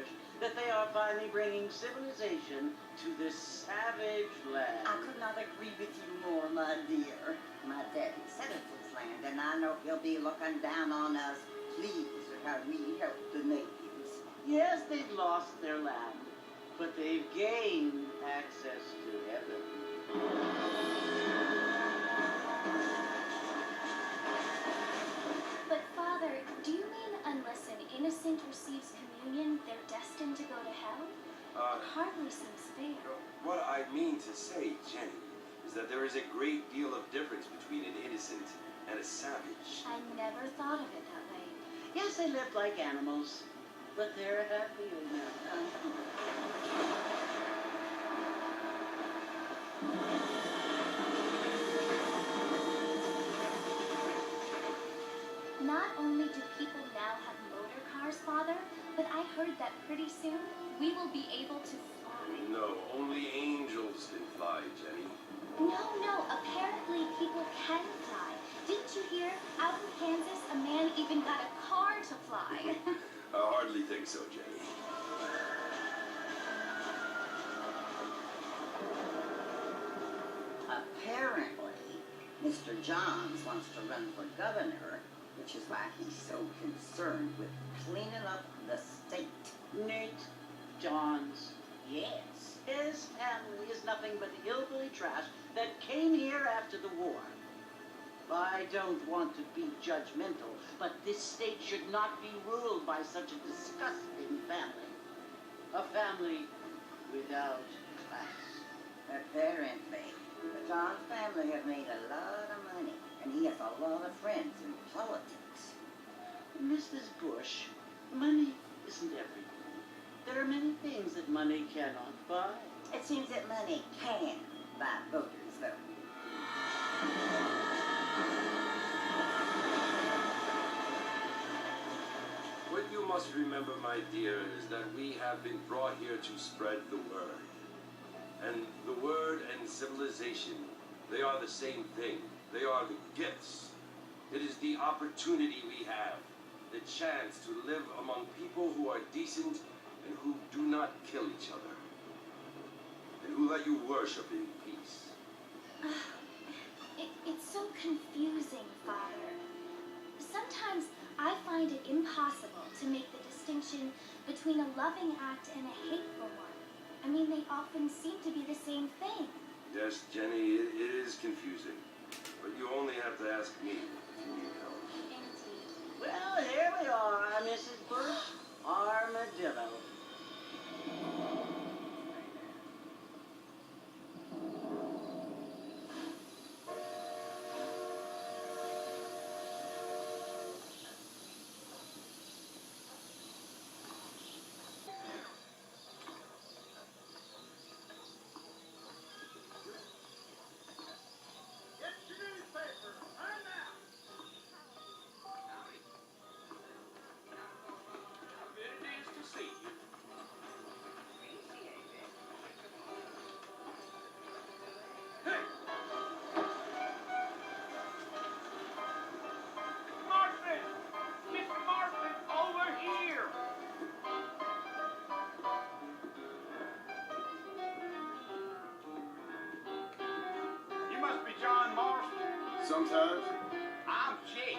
Bush that they are finally bringing civilization to this savage land. I could not agree with you more, my dear. My daddy settled this land, and I know he'll be looking down on us, pleased with how we help the natives. Yes, they've lost their land, but they've gained access to heaven. But, Father, do you mean unless an innocent receives communion, they're destined to go to hell? It hardly seems fair. What I mean to say, Jenny, is that there is a great deal of difference between an innocent and a savage. I never thought of it that way. Yes, they live like animals, but they're happier now. Not only do people now have motor cars, Father, but I heard that pretty soon we will be able to fly. No, only angels can fly, Jenny. No, apparently people can fly. Didn't you hear? Out in Kansas, a man even got a car to fly. I hardly think so, Jenny. Apparently, Mr. Johns wants to run for governor, which is why he's so concerned with cleaning up the state. Nate Johns, yes. His family is nothing but hillbilly trash that came here after the war. I don't want to be judgmental, but this state should not be ruled by such a disgusting family. A family without class. Apparently, the Johns family have made a lot of money, and he has a lot of friends in politics. Mrs. Bush, money isn't everything. There are many things that money cannot buy. It seems that money can buy voters, though. What you must remember, my dear, is that we have been brought here to spread the word. And the word and civilization, they are the same thing. They are the gifts. It is the opportunity we have, the chance to live among people who are decent and who do not kill each other, and who let you worship in peace. It's so confusing, Father. Sometimes I find it impossible to make the distinction between a loving act and a hateful one. I mean, they often seem to be the same thing. Yes, Jenny, it is confusing. But you only have to ask me if you need help. Indeed. Well, here we are, Mrs. Bush. Armadillo. Sometimes. I'm Jake.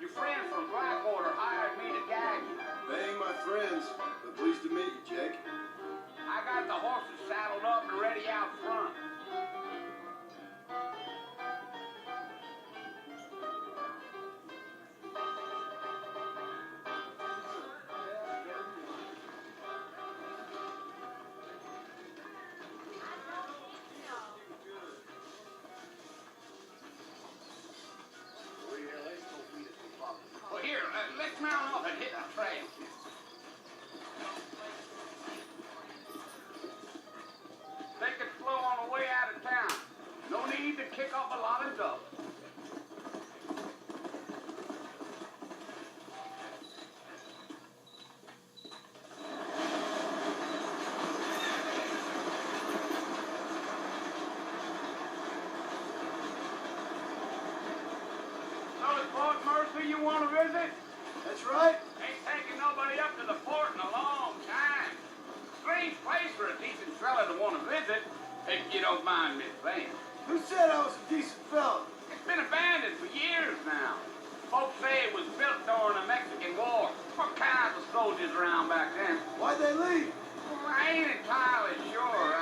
Your friend from Blackwater hired me to guide you. They ain't my friends, but pleased to meet you, Jake. I got the horses saddled up and ready out front. Well, here, let's mount up and hit the trail. Take it slow on the way out of town. No need to kick up a lot of dust. So it's Fort Mercy you want to visit? That's right. Ain't taking nobody up to the fort in a long time. want to visit, if you don't mind me saying. Who said I was a decent fella? It's been abandoned for years now. Folks say it was built during the Mexican War. What kinds of soldiers around back then? Why'd they leave? Well, I ain't entirely sure.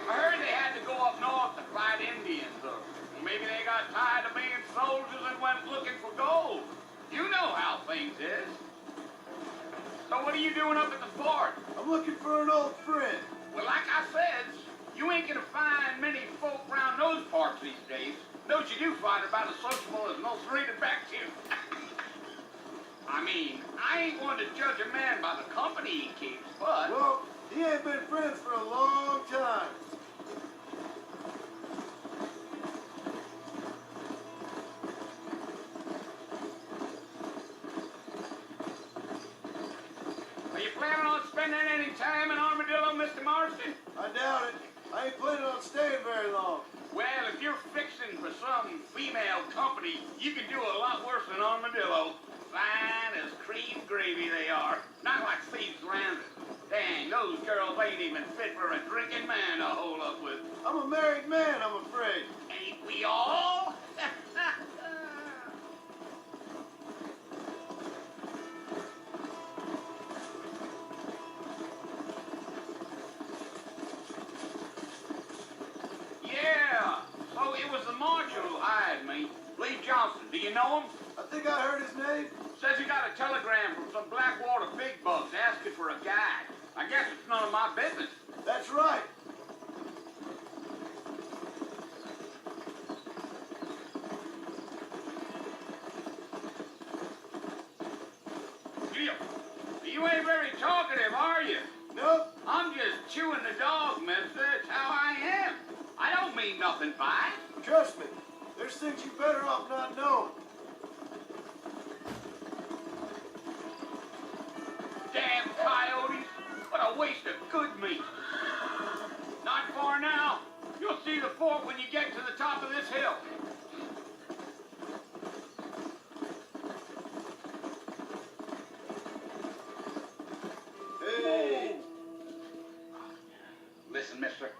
I heard they had to go up north to fight Indians, or maybe they got tired of being soldiers and went looking for gold. You know how things is. So what are you doing up at the fort? I'm looking for an old friend. Well, like I said, you ain't gonna find many folk around those parts these days. Those you do find are about as sociable as most reading back to. I mean, I ain't one to judge a man by the company he keeps, but... Well, he ain't been friends for a long time. Are you planning on spending any time in Armadillo, Mr. Marston? I doubt it. I ain't planning on staying very long. Well, if you're fixing for some female company, you can do a lot worse than Armadillo. Fine as cream gravy they are. Not like Thieves Landing. Dang, those girls ain't even fit for a drinking man to hold up with. I'm a married man, I'm afraid. Ain't we all? Yeah, so it was the marshal who hired me. Lee Johnson, do you know him? I think I heard his name. Says he got a telegram from some Blackwater big bugs asking for a guide. I guess it's none of my business. That's right. You ain't very talkative, are you? Nope. I'm just chewing the dog, mister. It's how I am. I don't mean nothing by it. Trust me. There's things you better off not knowing. Damn coyotes. What a waste of good meat. Not far now. You'll see the fort when you get to the top of this hill. Hey. Listen, mister.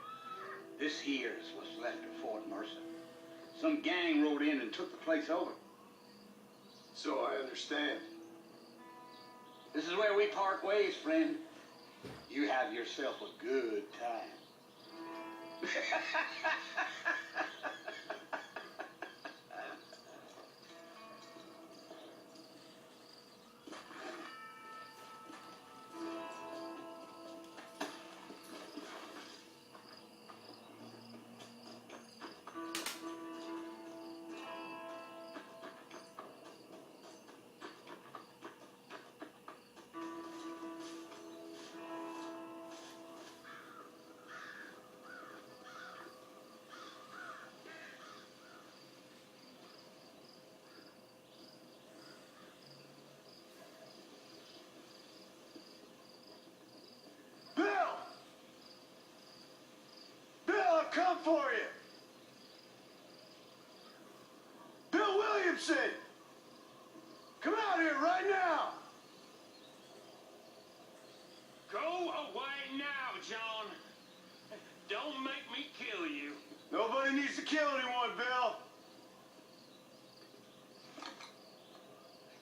This here's what's left of Fort Mercer. Some gang rode in and took the place over. So I understand. This is where we part ways, friend. You have yourself a good time. Come for you. Bill Williamson. Come out here right now. Go away now, John. Don't make me kill you. Nobody needs to kill anyone, Bill.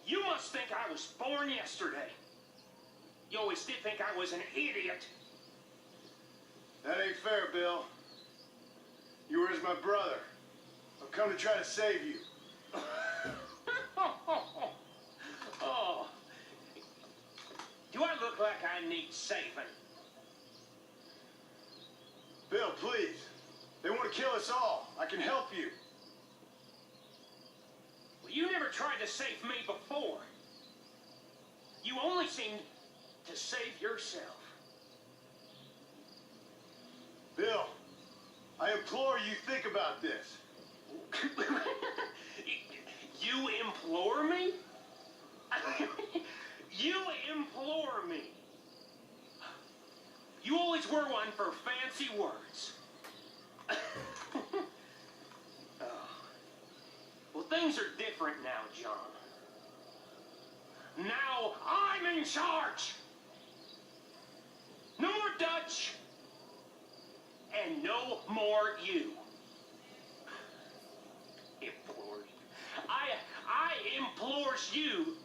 You must think I was born yesterday. You always did think I was an idiot. That ain't fair, Bill. You were as my brother. I've come to try to save you. Oh. Do I look like I need saving? Bill, please. They want to kill us all. I can help you. Well, you never tried to save me before. You only seemed to save yourself. Bill, I implore you, think about this. You implore me? You implore me? You always were one for fancy words. Oh. Well, things are different now, John. Now I'm in charge. No more Dutch. and no more you. Implores. I implores you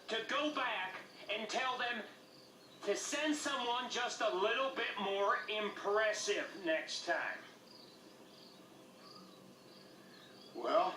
to go back and tell them to send someone just a little bit more impressive next time. Well,